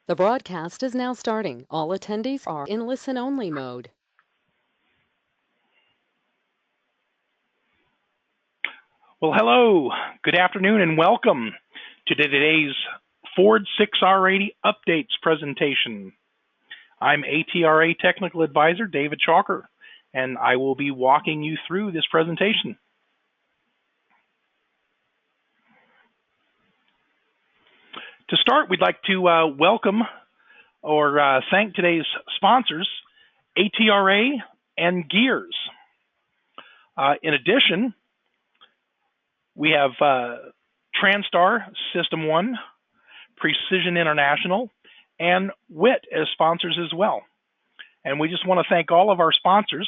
The broadcast is now starting. All attendees are in listen-only mode. Well, hello, good afternoon, and welcome to today's Ford 6R80 Updates presentation. I'm ATRA Technical Advisor David Chalker, and I will be walking you through this presentation. To start, we'd like to welcome or thank today's sponsors, ATRA and Gears. In addition, we have TranStar System 1, Precision International, and WIT as sponsors as well. And we just want to thank all of our sponsors,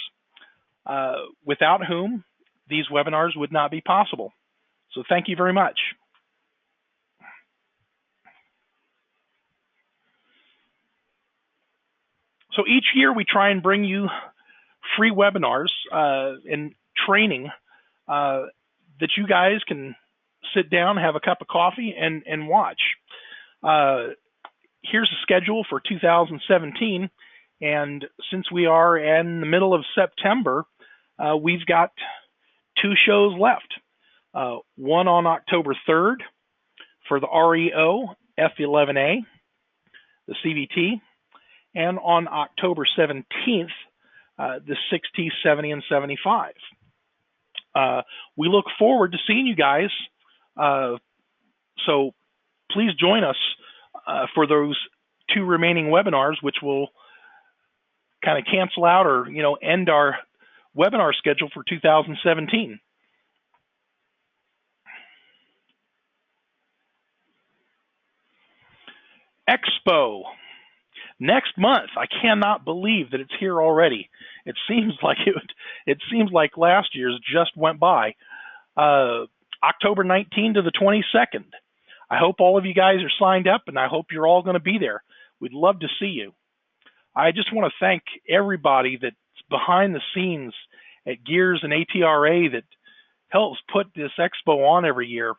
without whom these webinars would not be possible. So thank you very much. So each year we try and bring you free webinars and training that you guys can sit down, have a cup of coffee, and watch. Here's the schedule for 2017, and since we are in the middle of September, we've got 2 shows left. One on October 3rd for the REO F11A, the CVT, and on October 17th, the 6T 70 and 75. We look forward to seeing you guys, so please join us for those 2 remaining webinars, which will kind of cancel out or end our webinar schedule for 2017. Expo. Next month. I cannot believe that it's here already. It seems like last year's just went by. October 19 to the 22nd. I hope all of you guys are signed up, and I hope you're all going to be there. We'd love to see you. I just want to thank everybody that's behind the scenes at Gears and ATRA that helps put this expo on every year.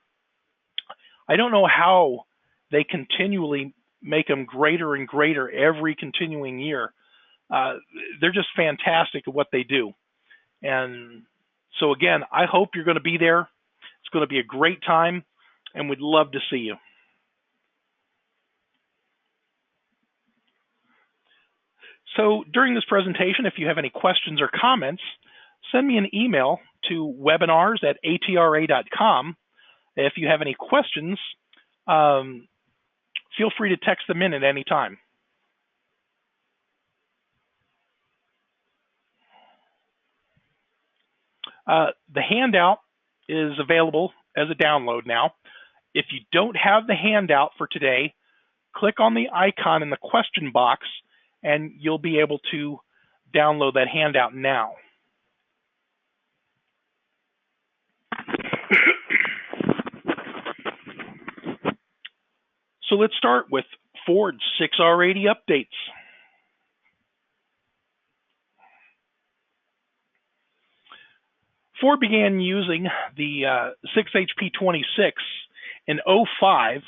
I don't know how they continually make them greater and greater every continuing year. They're just fantastic at what they do. And so again, I hope you're going to be there. It's going to be a great time, and we'd love to see you. So during this presentation, if you have any questions or comments, send me an email to webinars@atra.com. If you have any questions, feel free to text them in at any time. The handout is available as a download now. If you don't have the handout for today, click on the icon in the question box and you'll be able to download that handout now. So let's start with Ford 6R80 updates. Ford began using the 6HP26 in 2005,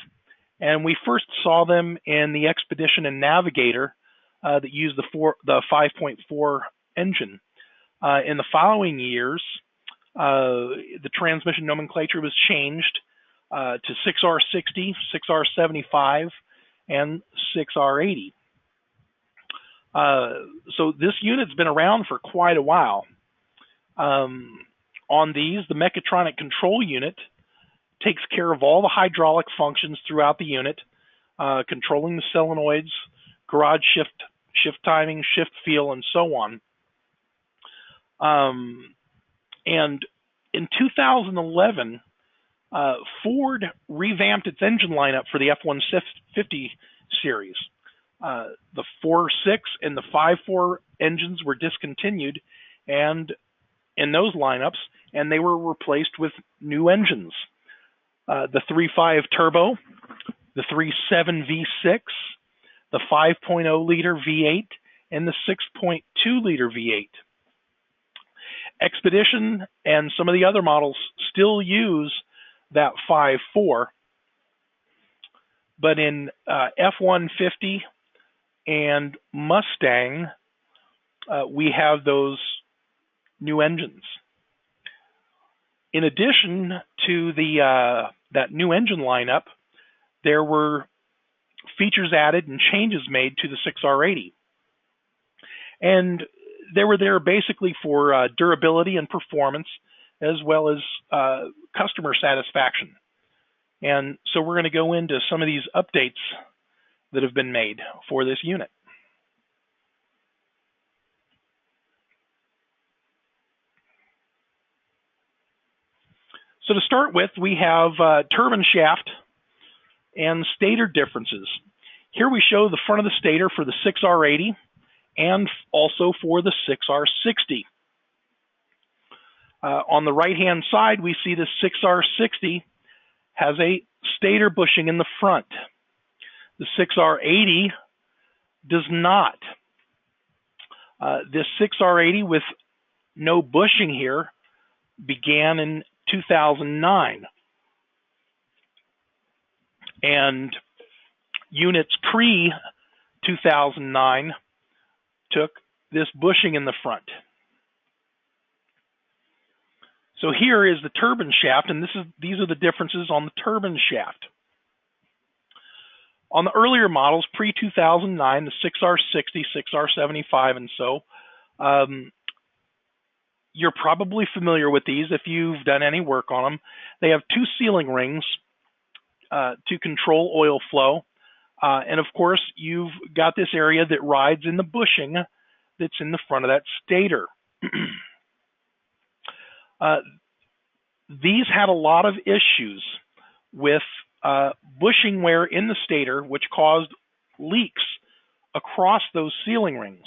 and we first saw them in the Expedition and Navigator that used the 5.4 engine. In the following years, the transmission nomenclature was changed to 6R60, 6R75, and 6R80. So this unit's been around for quite a while. On these, the mechatronic control unit takes care of all the hydraulic functions throughout the unit, controlling the solenoids, garage shift timing, shift feel, and so on. And in 2011, Ford revamped its engine lineup for the F-150 series. The 4.6 and the 5.4 engines were discontinued and in those lineups, and they were replaced with new engines. The 3.5 turbo, the 3.7 V6, the 5.0 liter V8, and the 6.2 liter V8. Expedition and some of the other models still use that 5.4. but in F-150 and Mustang, we have those new engines. In addition to that new engine lineup, there were features added and changes made to the 6R80. And they were there basically for durability and performance, as well as customer satisfaction. And so we're going to go into some of these updates that have been made for this unit. So to start with, we have turbine shaft and stator differences. Here we show the front of the stator for the 6R80 and also for the 6R60. On the right-hand side, we see the 6R60 has a stator bushing in the front. The 6R80 does not. This 6R80 with no bushing here began in 2009. And units pre-2009 took this bushing in the front. So here is the turbine shaft, and these are the differences on the turbine shaft. On the earlier models, pre-2009, the 6R60, 6R75, and so, you're probably familiar with these if you've done any work on them. They have two sealing rings to control oil flow. And of course, you've got this area that rides in the bushing that's in the front of that stator. These had a lot of issues with bushing wear in the stator, which caused leaks across those sealing rings.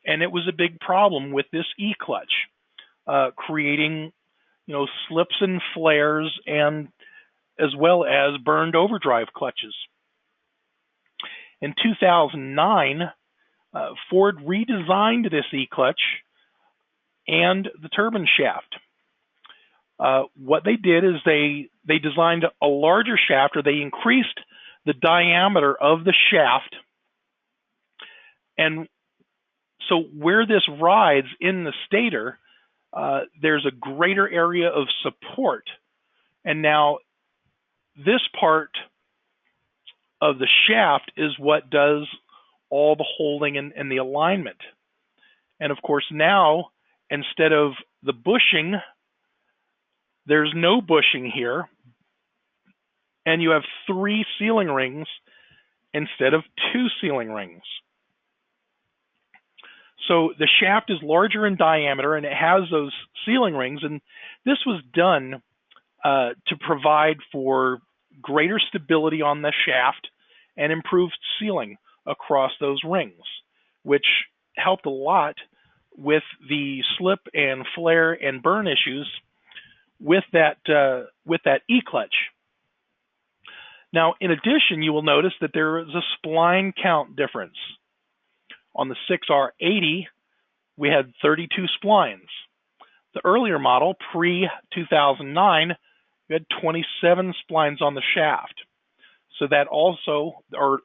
And it was a big problem with this E-clutch, creating, slips and flares, and as well as burned overdrive clutches. In 2009, Ford redesigned this E-clutch and the turbine shaft. What they did is they designed a larger shaft, or they increased the diameter of the shaft. And so where this rides in the stator, there's a greater area of support. And now this part of the shaft is what does all the holding and the alignment. And of course now, instead of the bushing, there's no bushing here, and you have 3 sealing rings instead of 2 sealing rings. So the shaft is larger in diameter, and it has those sealing rings, and this was done to provide for greater stability on the shaft and improved sealing across those rings, which helped a lot with the slip and flare and burn issues with that E-clutch. Now, in addition, you will notice that there is a spline count difference. On the 6R80, we had 32 splines. The earlier model, pre-2009, we had 27 splines on the shaft. So that also, or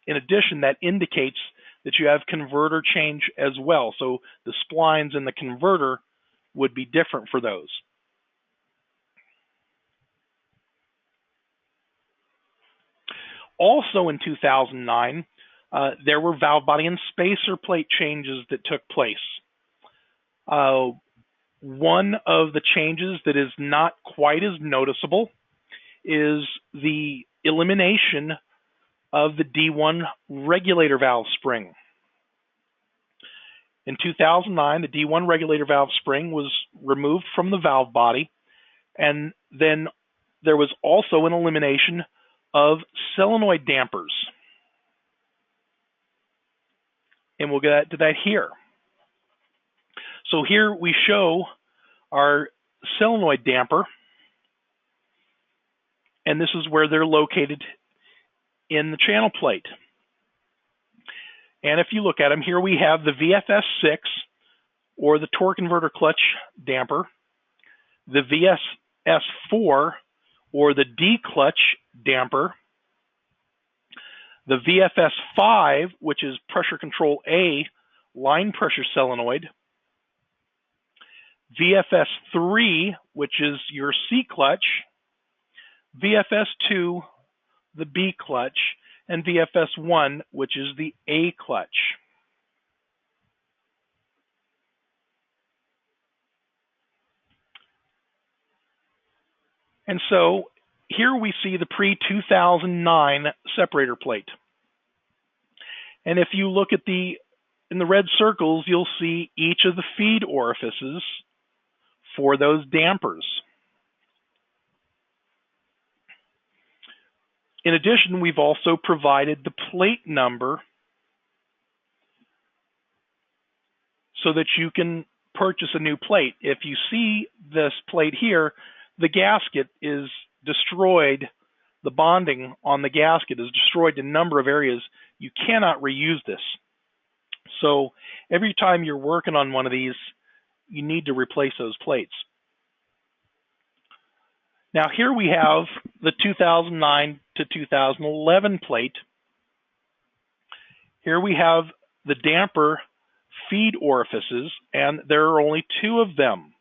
in addition, that indicates that you have converter change as well. So the splines in the converter would be different for those. Also in 2009, there were valve body and spacer plate changes that took place. One of the changes that is not quite as noticeable is the elimination of the D1 regulator valve spring. In 2009, the D1 regulator valve spring was removed from the valve body, and then there was also an elimination of solenoid dampers. And we'll get to that here. So here we show our solenoid damper, and this is where they're located in the channel plate. And if you look at them, here we have the VFS6, or the torque converter clutch damper, the VSS4, or the D-clutch damper, The VFS5, which is pressure control A, line pressure solenoid. VFS3, which is your C clutch. VFS2, the B clutch, and VFS1, which is the A clutch. And so here we see the pre-2009 separator plate. And if you look at in the red circles, you'll see each of the feed orifices for those dampers. In addition, we've also provided the plate number so that you can purchase a new plate. If you see this plate here, the gasket is destroyed. The bonding on the gasket is destroyed in a number of areas. You cannot reuse this. So every time you're working on one of these, you need to replace those plates. Now here we have the 2009 to 2011 plate. Here we have the damper feed orifices, and there are only 2 of them.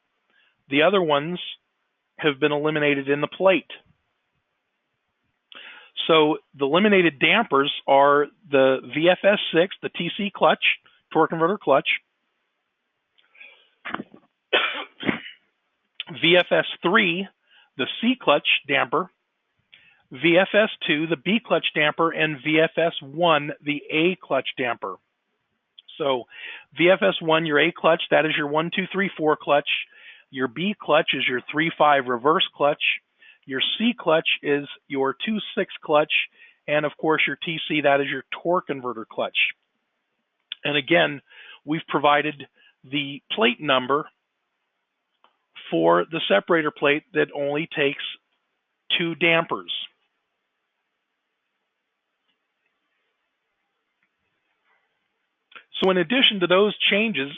The other ones have been eliminated in the plate. So the eliminated dampers are the VFS6, the TC clutch, torque converter clutch, VFS3, the C clutch damper, VFS2, the B clutch damper, and VFS1, the A clutch damper. So VFS1, your A clutch, that is your 1, 2, 3, 4 clutch. Your B clutch is your 3, 5 reverse clutch. Your C clutch is your 2, 6 clutch. And of course, your TC, that is your torque converter clutch. And again, we've provided the plate number for the separator plate that only takes 2 dampers. So in addition to those changes,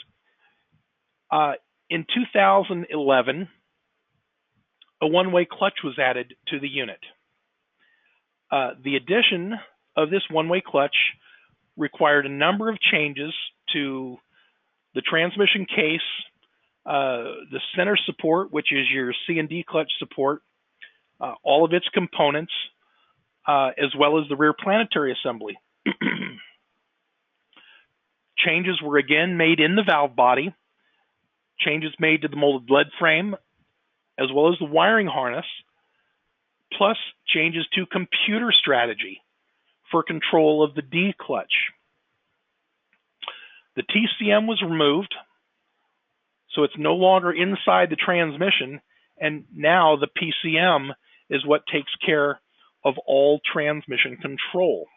in 2011, a one-way clutch was added to the unit. The addition of this one-way clutch required a number of changes to the transmission case, the center support, which is your C and D clutch support, all of its components, as well as the rear planetary assembly. Changes were again made in the valve body, changes made to the molded lead frame, as well as the wiring harness, plus changes to computer strategy for control of the D clutch. The TCM was removed, so it's no longer inside the transmission, and now the PCM is what takes care of all transmission control.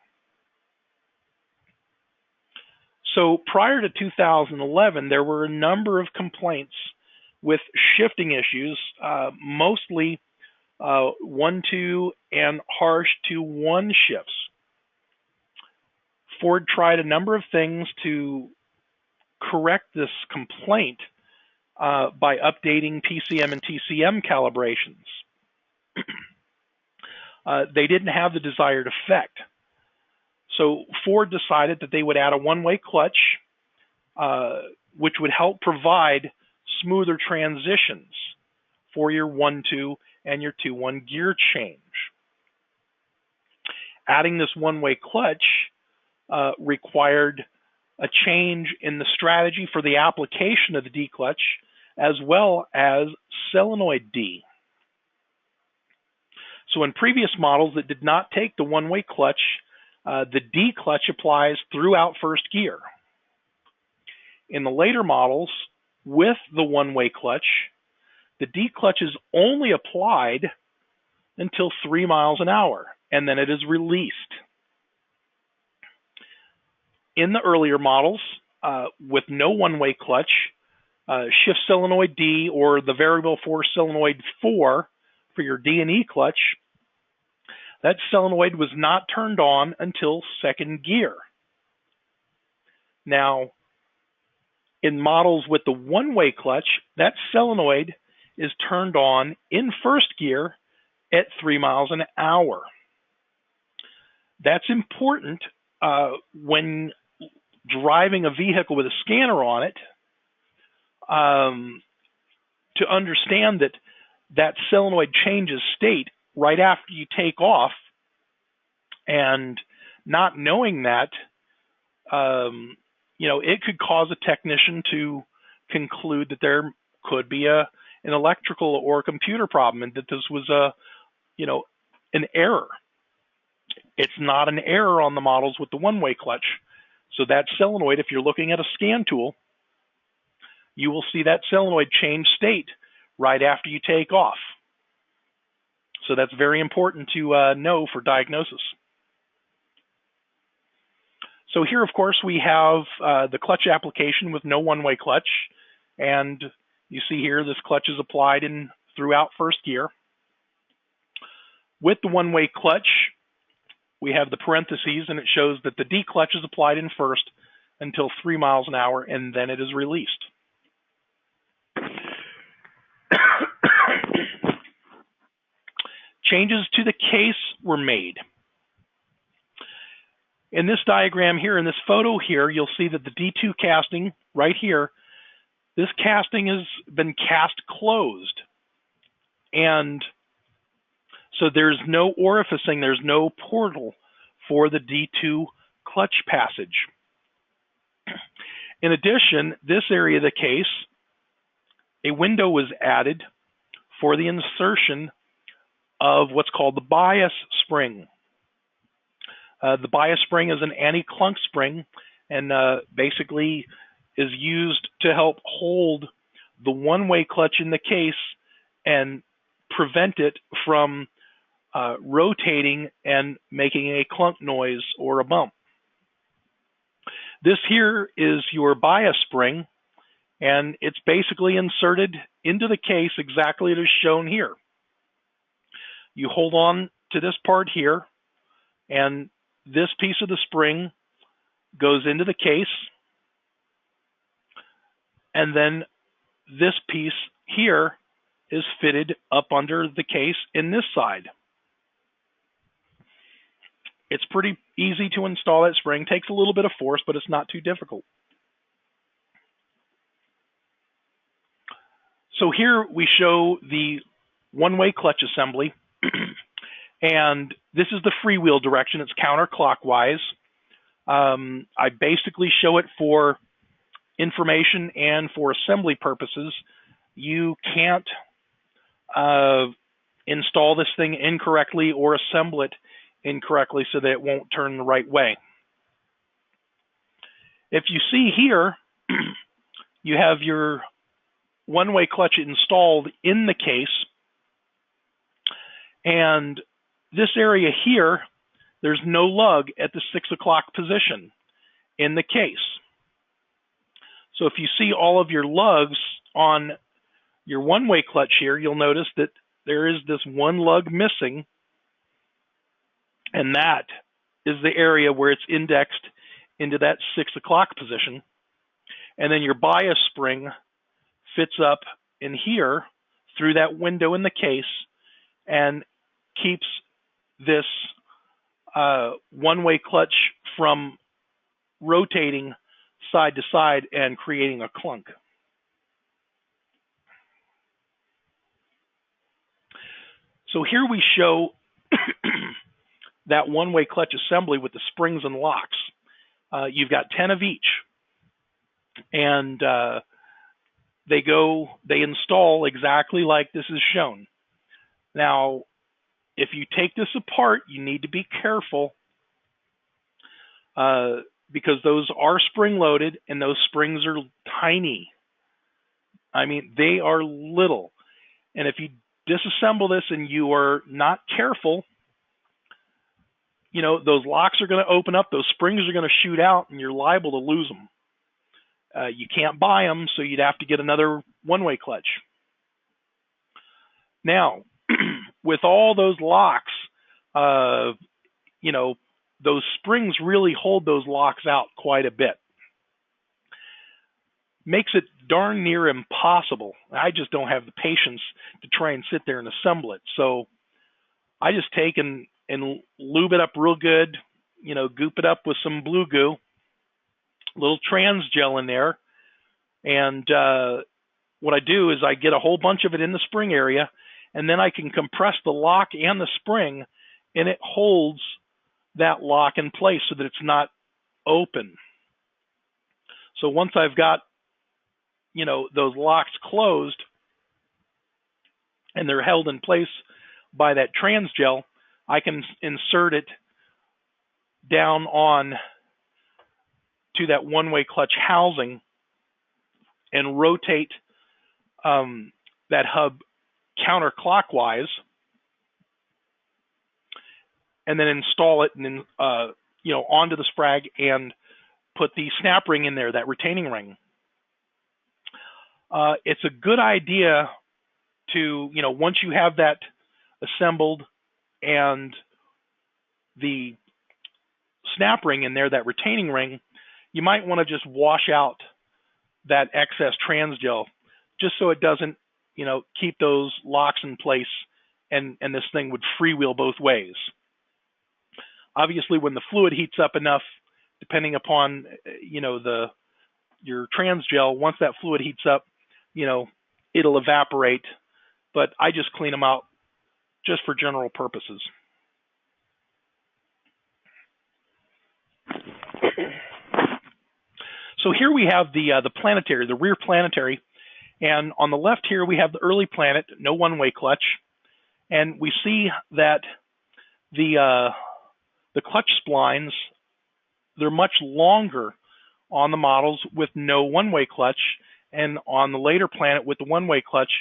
So prior to 2011, there were a number of complaints with shifting issues, mostly 1-2 and harsh 2-1 shifts. Ford tried a number of things to correct this complaint by updating PCM and TCM calibrations. They didn't have the desired effect. So Ford decided that they would add a one-way clutch, which would help provide smoother transitions for your 1-2 and your 2-1 gear change. Adding this one-way clutch required a change in the strategy for the application of the D clutch, as well as solenoid D. So in previous models that did not take the one-way clutch, the D clutch applies throughout first gear. In the later models, with the one-way clutch, the D clutch is only applied until 3 miles an hour, and then it is released. In the earlier models, with no one-way clutch, shift solenoid D or the variable force solenoid 4 for your D and E clutch, that solenoid was not turned on until second gear. Now, in models with the one-way clutch, that solenoid is turned on in first gear at 3 miles an hour. That's important when driving a vehicle with a scanner on it, to understand that that solenoid changes state right after you take off, and not knowing that, it could cause a technician to conclude that there could be an electrical or a computer problem, and that this was an error. It's not an error on the models with the one-way clutch. So that solenoid, if you're looking at a scan tool, you will see that solenoid change state right after you take off. So that's very important to know for diagnosis. So here, of course, we have the clutch application with no one-way clutch. And you see here, this clutch is applied throughout first gear. With the one-way clutch, we have the parentheses, and it shows that the D clutch is applied in first until 3 miles an hour, and then it is released. Changes to the case were made. In this diagram here, in this photo here, you'll see that the D2 casting right here, this casting has been cast closed. And so there's no orificing, there's no portal for the D2 clutch passage. In addition, this area of the case, a window was added for the insertion of what's called the bias spring. The bias spring is an anti-clunk spring, and basically is used to help hold the one-way clutch in the case and prevent it from rotating and making a clunk noise or a bump. This here is your bias spring, and it's basically inserted into the case exactly as shown here. You hold on to this part here, and this piece of the spring goes into the case, and then this piece here is fitted up under the case in this side. It's pretty easy to install that spring. Takes a little bit of force, but it's not too difficult. So here we show the one-way clutch assembly, and this is the freewheel direction. It's counterclockwise. I basically show it for information and for assembly purposes. You can't install this thing incorrectly or assemble it incorrectly so that it won't turn the right way. If you see here, you have your one-way clutch installed in the case, and this area here, there's no lug at the 6 o'clock position in the case. So if you see all of your lugs on your one-way clutch here, you'll notice that there is this one lug missing, and that is the area where it's indexed into that 6 o'clock position. And then your bias spring fits up in here through that window in the case and keeps this one-way clutch from rotating side to side and creating a clunk. So here we show that one-way clutch assembly with the springs and locks. You've got 10 of each, and they install exactly like this is shown. Now, if you take this apart, you need to be careful because those are spring-loaded, and those springs are tiny. I mean, they are little. And if you disassemble this and you are not careful, those locks are going to open up, those springs are going to shoot out, and you're liable to lose them. You can't buy them, so you'd have to get another one-way clutch. Now, with all those locks, those springs really hold those locks out quite a bit. Makes it darn near impossible. I just don't have the patience to try and sit there and assemble it. So I just take and and lube it up real good, goop it up with some blue goo, a little trans gel in there. And what I do is I get a whole bunch of it in the spring area, and then I can compress the lock and the spring, and it holds that lock in place so that it's not open. So once I've got, those locks closed and they're held in place by that trans gel, I can insert it down on to that one-way clutch housing and rotate that hub counterclockwise, and then install it and onto the sprag and put the snap ring in there, that retaining ring. It's a good idea to, once you have that assembled and the snap ring in there, that retaining ring, you might want to just wash out that excess trans gel just so it doesn't, keep those locks in place and this thing would freewheel both ways. Obviously, when the fluid heats up enough, depending upon, your trans gel, once that fluid heats up, it'll evaporate, but I just clean them out just for general purposes. So here we have the planetary, the rear planetary, and on the left here we have the early planet, no one-way clutch, and we see that the clutch splines, they're much longer on the models with no one-way clutch, and on the later planet with the one-way clutch,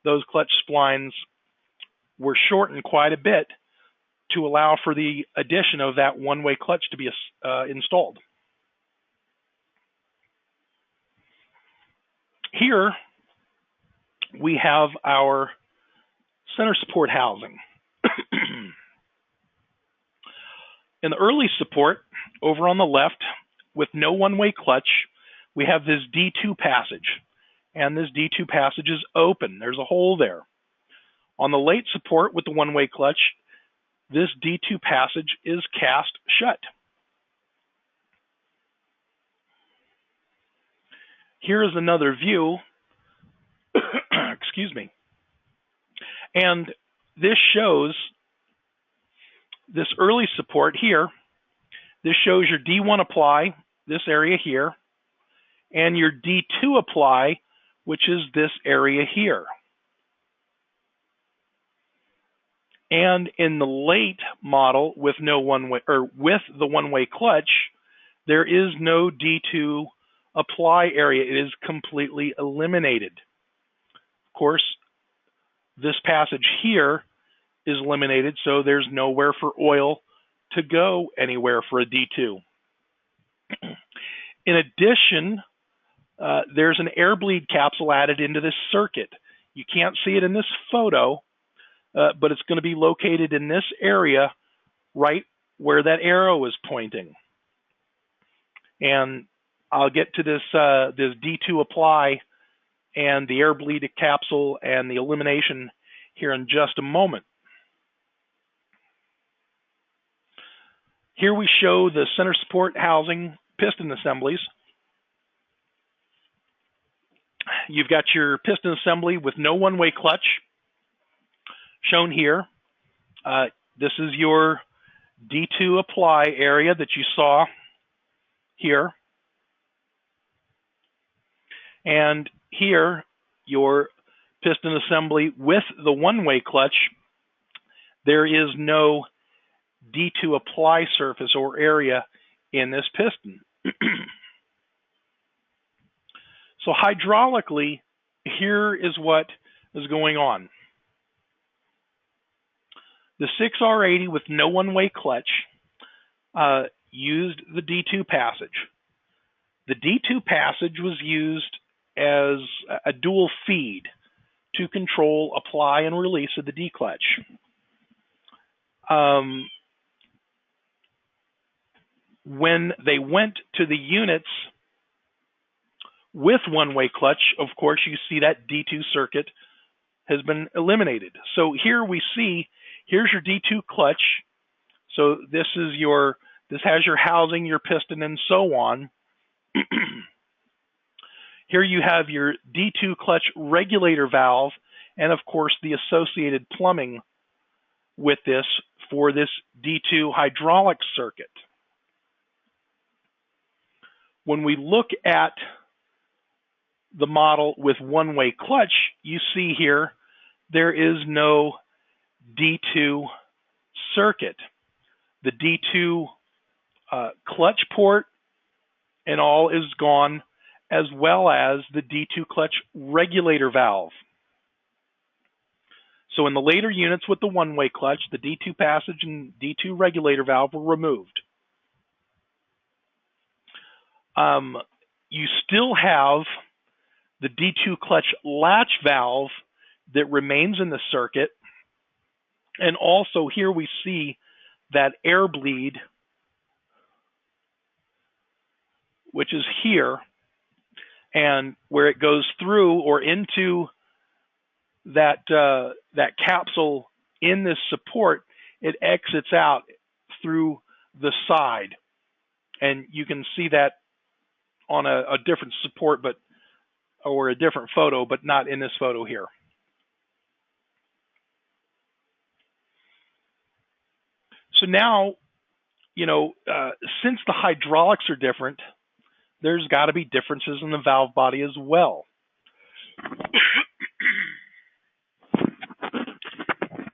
those clutch splines were shortened quite a bit to allow for the addition of that one-way clutch to be installed. Here we have our center support housing. In the early support, over on the left, with no one-way clutch, we have this D2 passage, and this D2 passage is open. There's a hole there. On the late support with the one-way clutch, this D2 passage is cast shut. Here is another view, excuse me, and this shows this early support here. This shows your D1 apply, this area here, and your D2 apply, which is this area here. And in the late model with no one-way, or with the one-way clutch, there is no D2 apply area. It is completely eliminated. Of course, this passage here is eliminated, so there's nowhere for oil to go anywhere for a D2. In addition, there's an air bleed capsule added into this circuit. You can't see it in this photo, but it's going to be located in this area right where that arrow is pointing. And I'll get to this D2 apply and the air bleed capsule and the elimination here in just a moment. Here we show the center support housing piston assemblies. You've got your piston assembly with no one-way clutch shown here. This is your D2 apply area that you saw here. And here, your piston assembly with the one-way clutch. There is no D2 apply surface or area in this piston. So hydraulically, here is what is going on. The 6R80 with no one-way clutch used the D2 passage. The D2 passage was used as a dual feed to control apply and release of the D clutch. When they went to the units with one-way clutch, of course, you see that D2 circuit has been eliminated. So here we see, here's your D2 clutch So this has your housing, your piston, and so on. Here you have your D2 clutch regulator valve, and of course the associated plumbing with this for this D2 hydraulic circuit. When we look at the model with one-way clutch, you see here there is no D2 circuit. The D2 clutch port and all is gone, as well as the D2 clutch regulator valve. So in the later units with the one-way clutch, the D2 passage and D2 regulator valve were removed. You still have the D2 clutch latch valve that remains in the circuit. And also here we see that air bleed, which is here, and where it goes through or into that capsule in this support, it exits out through the side. And you can see that on a different support, or a different photo, but not in this photo here. So now, since the hydraulics are different, there's got to be differences in the valve body as well.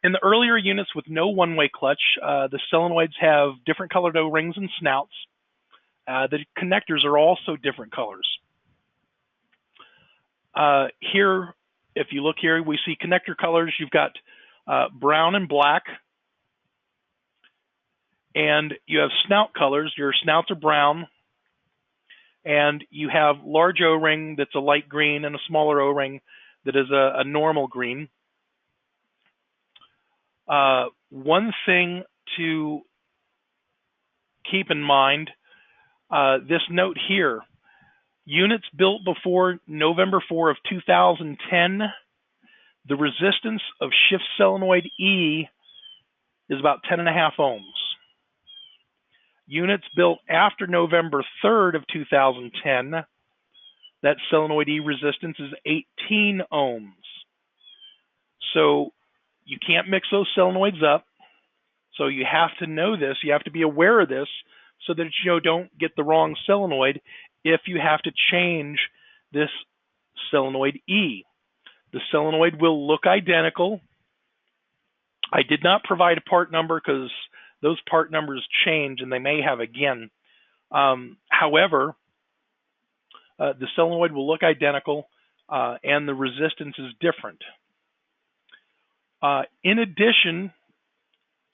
In the earlier units with no one-way clutch, the solenoids have different colored O-rings and snouts. The connectors are also different colors. Here, if you look here, we see connector colors. You've got brown and black. And you have snout colors. Your snouts are brown. And you have large O-ring that's a light green and a smaller O-ring that is a normal green. One thing to keep in mind, this note here, units built before November 4 of 2010, the resistance of shift solenoid E is about 10.5 ohms. Units built after November 3rd of 2010, that solenoid E resistance is 18 ohms. So you can't mix those solenoids up. So you have to know this. You have to be aware of this so that you don't get the wrong solenoid if you have to change this solenoid E. The solenoid will look identical. I did not provide a part number because those part numbers change, and they may have again. However, the solenoid will look identical, and the resistance is different. In addition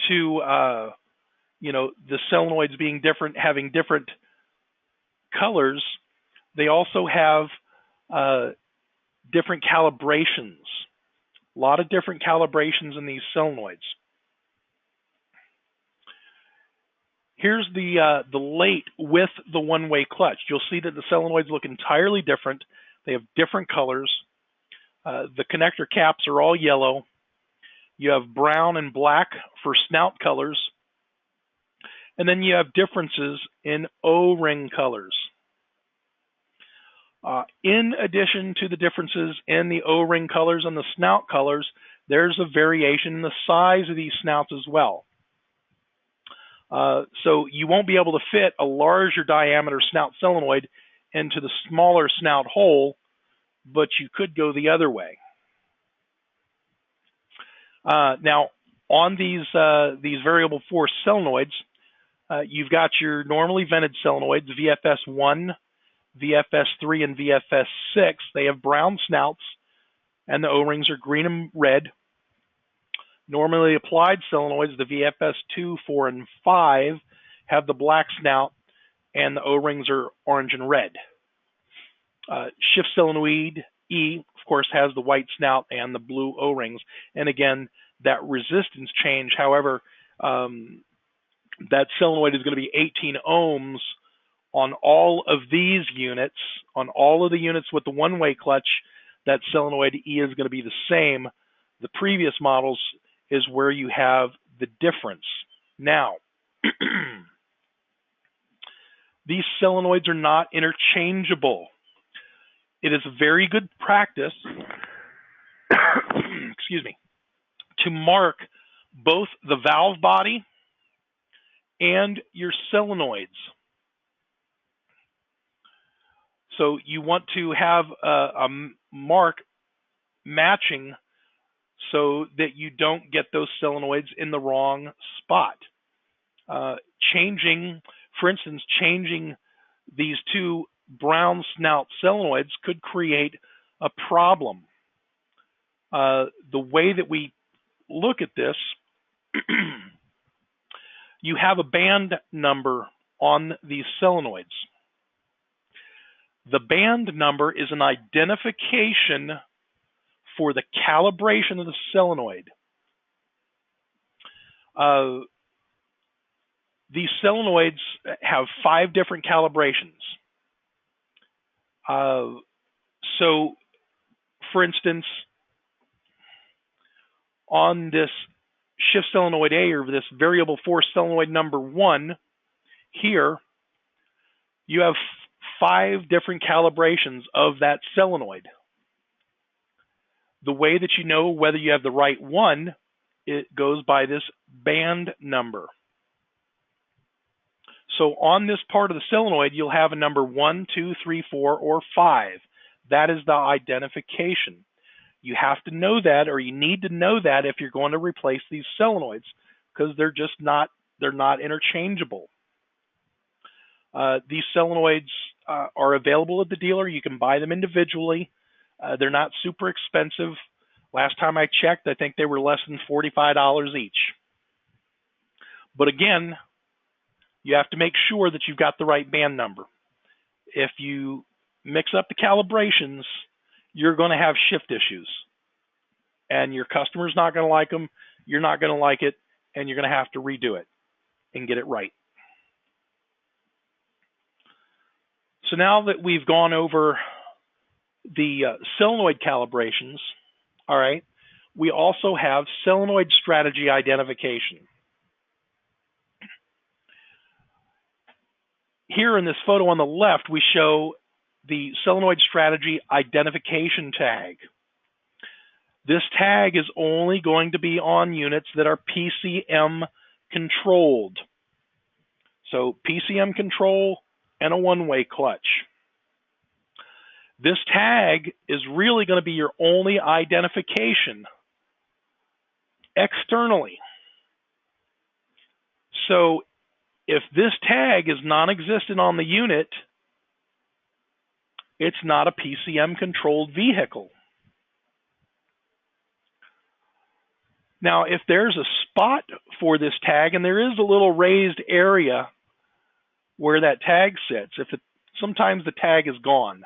to the solenoids being different, having different colors, they also have different calibrations. A lot of different calibrations in these solenoids. Here's the late with the one-way clutch. You'll see that the solenoids look entirely different. They have different colors. The connector caps are all yellow. You have brown and black for snout colors. And then you have differences in O-ring colors. In addition to the differences in the O-ring colors and the snout colors, there's a variation in the size of these snouts as well. So you won't be able to fit a larger diameter snout solenoid into the smaller snout hole, but you could go the other way. Now, on these variable force solenoids, you've got your normally vented solenoids, VFS1, VFS3, and VFS6. They have brown snouts, and the O-rings are green and red. Normally applied solenoids, the VFS2, 4, and 5, have the black snout, and the O-rings are orange and red. Shift solenoid E, of course, has the white snout and the blue O-rings. And again, that resistance change, however, that solenoid is going to be 18 ohms on all of these units. On all of the units with the one-way clutch, that solenoid E is going to be the same. The previous models is where you have the difference. Now, These solenoids are not interchangeable. It is very good practice, excuse me, to mark both the valve body and your solenoids. So you want to have a mark matching so that you don't get those solenoids in the wrong spot. For instance, changing these two brown snout solenoids could create a problem. The way that we look at this, you have a band number on these solenoids. The band number is an identification for the calibration of the solenoid. These solenoids have 5 different calibrations. So, for instance, on this shift solenoid A, or this variable force solenoid number 1, here, you have 5 different calibrations of that solenoid. The way that you know whether you have the right one, it goes by this band number. So on this part of the solenoid, you'll have a number 1, 2, 3, 4, or 5. That is the identification. You have to know that, or you need to know that if you're going to replace these solenoids, because they're just not interchangeable. These solenoids are available at the dealer. You can buy them individually. They're not super expensive. Last time I checked, I think they were less than $45 each. But again, you have to make sure that you've got the right band number. If you mix up the calibrations, you're going to have shift issues. And your customer's not going to like them, you're not going to like it, and you're going to have to redo it and get it right. So now that we've gone over the solenoid calibrations, all right, we also have solenoid strategy identification. Here in this photo on the left, we show the solenoid strategy identification tag. This tag is only going to be on units that are PCM controlled. So PCM control and a one-way clutch. This tag is really going to be your only identification externally. So if this tag is non-existent on the unit, it's not a PCM controlled vehicle. Now, if there's a spot for this tag, and there is a little raised area where that tag sits, sometimes the tag is gone.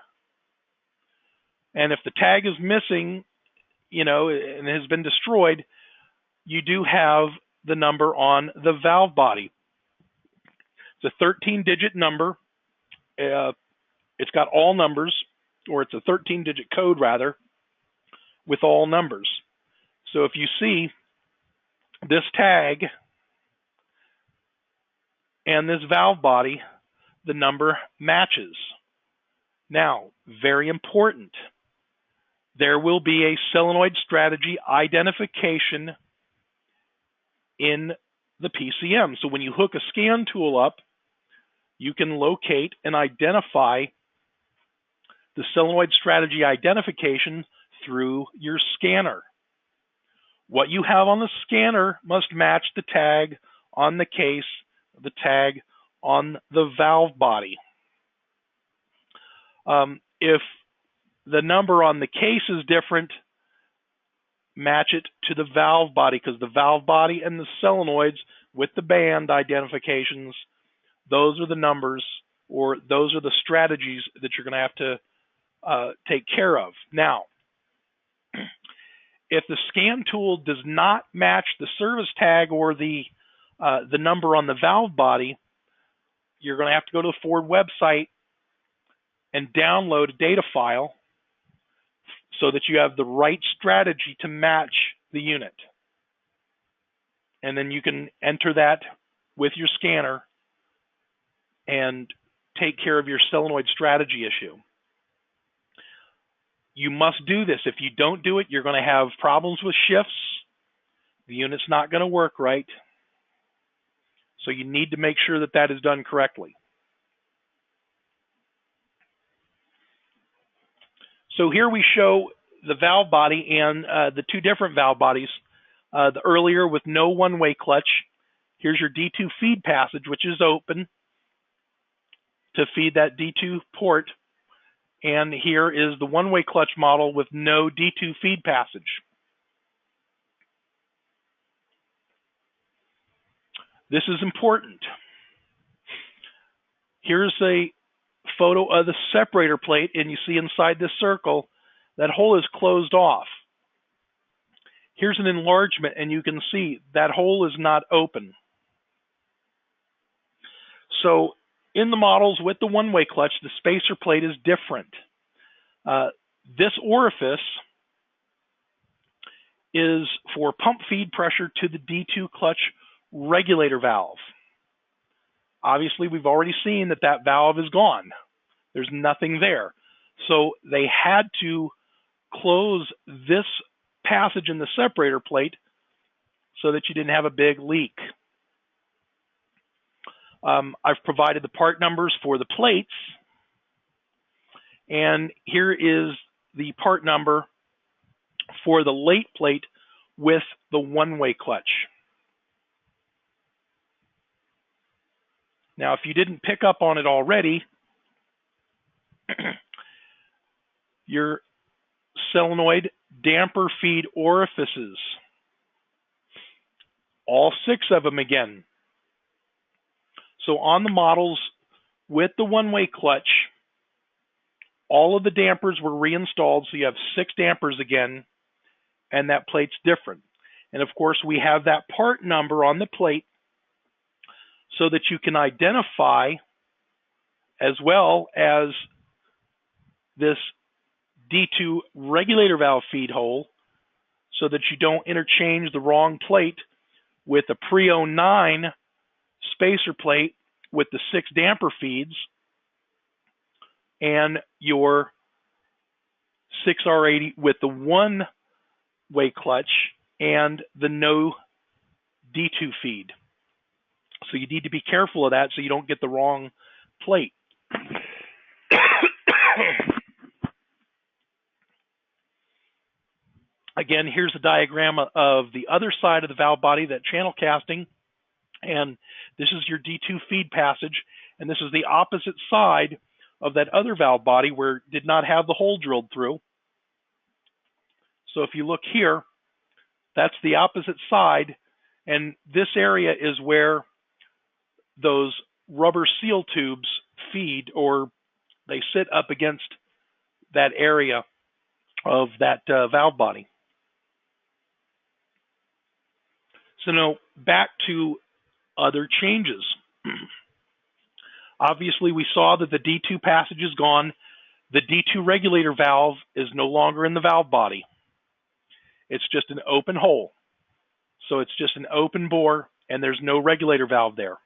And if the tag is missing, and has been destroyed, you do have the number on the valve body. It's a 13-digit number. It's got all numbers, or it's a 13-digit code, rather, with all numbers. So if you see this tag and this valve body, the number matches. Now, very important, there will be a solenoid strategy identification in the PCM. So when you hook a scan tool up, you can locate and identify the solenoid strategy identification through your scanner. What you have on the scanner must match the tag on the case, the tag on the valve body. If the number on the case is different, match it to the valve body, because the valve body and the solenoids with the band identifications, those are the numbers, or those are the strategies that you're going to have to take care of. Now, if the scan tool does not match the service tag or the number on the valve body, you're going to have to go to the Ford website and download a data file so that you have the right strategy to match the unit. And then you can enter that with your scanner and take care of your solenoid strategy issue. You must do this. If you don't do it, you're going to have problems with shifts. The unit's not going to work right. So you need to make sure that that is done correctly. So here we show the valve body and the two different valve bodies. The earlier with no one-way clutch. Here's your D2 feed passage, which is open to feed that D2 port. And here is the one-way clutch model with no D2 feed passage. This is important. Here's a photo of the separator plate, and you see inside this circle, that hole is closed off. Here's an enlargement, and you can see that hole is not open. So in the models with the one-way clutch, the spacer plate is different. This orifice is for pump feed pressure to the D2 clutch regulator valve. Obviously, we've already seen that that valve is gone. There's nothing there. So they had to close this passage in the separator plate so that you didn't have a big leak. I've provided the part numbers for the plates, and here is the part number for the late plate with the one-way clutch. Now, if you didn't pick up on it already, your solenoid damper feed orifices, all 6 of them again. So on the models with the one-way clutch, all of the dampers were reinstalled, so you have 6 dampers again, and that plate's different. And of course, we have that part number on the plate so that you can identify, as well as this D2 regulator valve feed hole, so that you don't interchange the wrong plate with a pre-09 spacer plate with the 6 damper feeds and your 6R80 with the one-way clutch and the no D2 feed. So you need to be careful of that so you don't get the wrong plate. Again, here's a diagram of the other side of the valve body, that channel casting. And this is your D2 feed passage. And this is the opposite side of that other valve body where it did not have the hole drilled through. So if you look here, that's the opposite side. And this area is where those rubber seal tubes feed, or they sit up against that area of that valve body. So now back to other changes. Obviously, we saw that the D2 passage is gone. The D2 regulator valve is no longer in the valve body. It's just an open hole. So it's just an open bore, and there's no regulator valve there.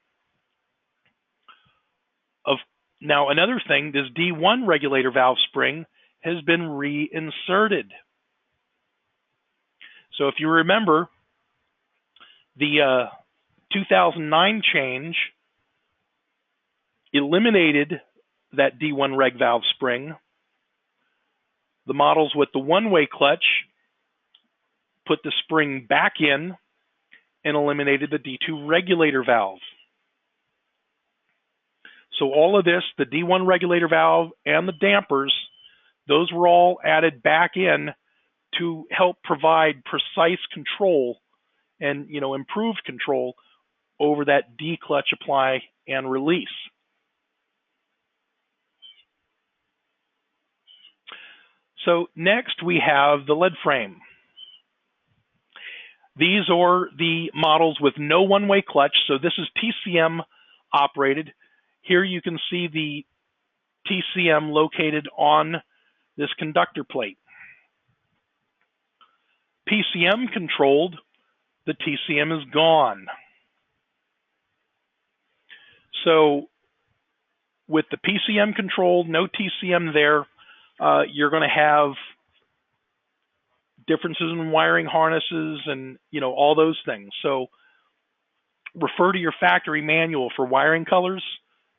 Now, another thing, this D1 regulator valve spring has been reinserted. So if you remember, the 2009 change eliminated that D1 reg valve spring. The models with the one-way clutch put the spring back in and eliminated the D2 regulator valve. So all of this, the D1 regulator valve and the dampers, those were all added back in to help provide precise control and, improved control over that D clutch apply and release. So next we have the lead frame. These are the models with no one-way clutch. So this is TCM operated. Here you can see the TCM located on this conductor plate. PCM controlled, the TCM is gone. So with the PCM control, no TCM there, you're going to have differences in wiring harnesses and, you know, all those things. So refer to your factory manual for wiring colors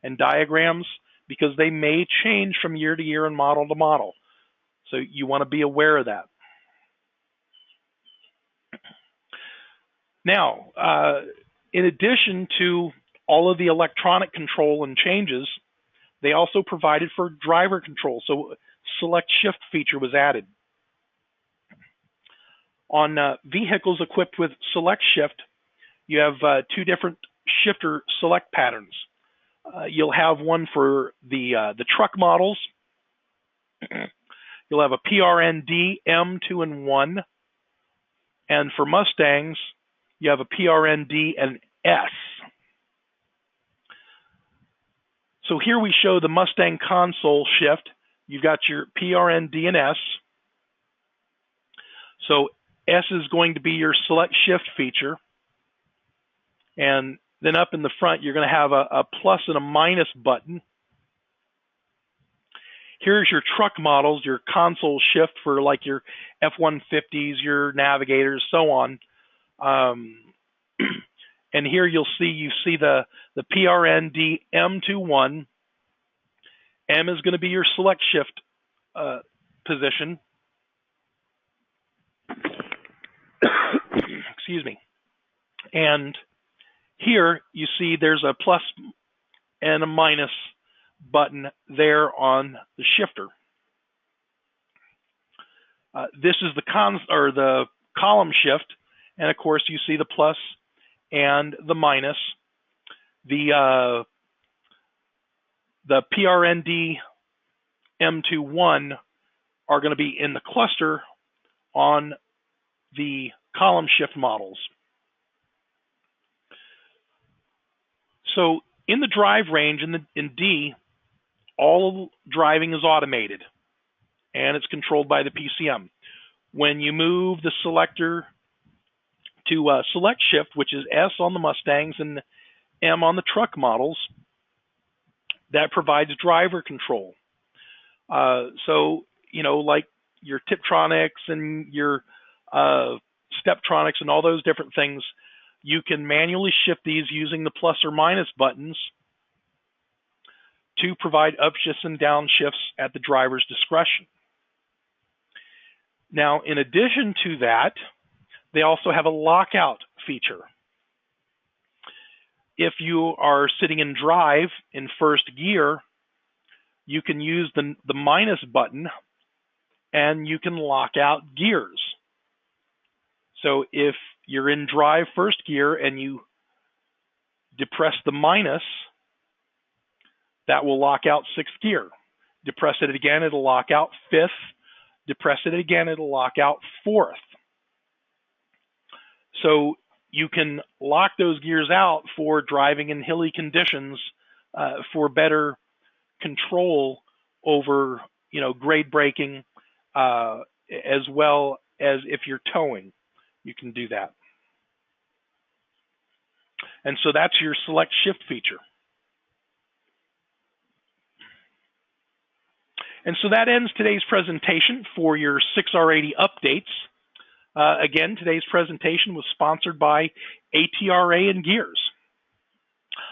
and diagrams, because they may change from year to year and model to model. So you want to be aware of that. Now, in addition to all of the electronic control and changes, they also provided for driver control. So select shift feature was added. On vehicles equipped with select shift, you have two different shifter select patterns. You'll have one for the truck models. You'll have a PRND M 2 and 1, and for Mustangs, you have a PRND and S. So here we show the Mustang console shift. You've got your PRND and S. So S is going to be your select shift feature. And then up in the front, you're going to have a plus and a minus button. Here's your truck models, your console shift for like your F-150s, your Navigators, so on. And here you see the PRND M21. M is going to be your select shift position. Excuse me. And here you see there's a plus and a minus button there on the shifter. This is the column shift, and of course you see the plus and the minus. The PRND M21 are going to be in the cluster on the column shift models. So in the drive range in D, all driving is automated and it's controlled by the PCM. When you move the selector to select shift, which is S on the Mustangs and M on the truck models, that provides driver control. So, you know, like your Tiptronics and your Steptronics and all those different things, you can manually shift these using the plus or minus buttons to provide upshifts and downshifts at the driver's discretion. Now, in addition to that, they also have a lockout feature. If you are sitting in drive in first gear, you can use the minus button and you can lock out gears. So if you're in drive first gear and you depress the minus, that will lock out sixth gear. Depress it again, it'll lock out fifth. Depress it again, it'll lock out fourth. So you can lock those gears out for driving in hilly conditions for better control over, you know, grade braking, as well as if you're towing, you can do that. And so that's your select shift feature. And so that ends today's presentation for your 6R80 updates. Again, today's presentation was sponsored by ATRA and Gears.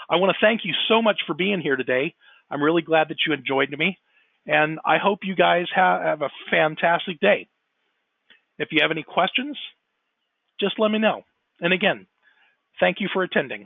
I want to thank you so much for being here today. I'm really glad that you enjoyed me, and I hope you guys have a fantastic day. If you have any questions, just let me know. And again, thank you for attending.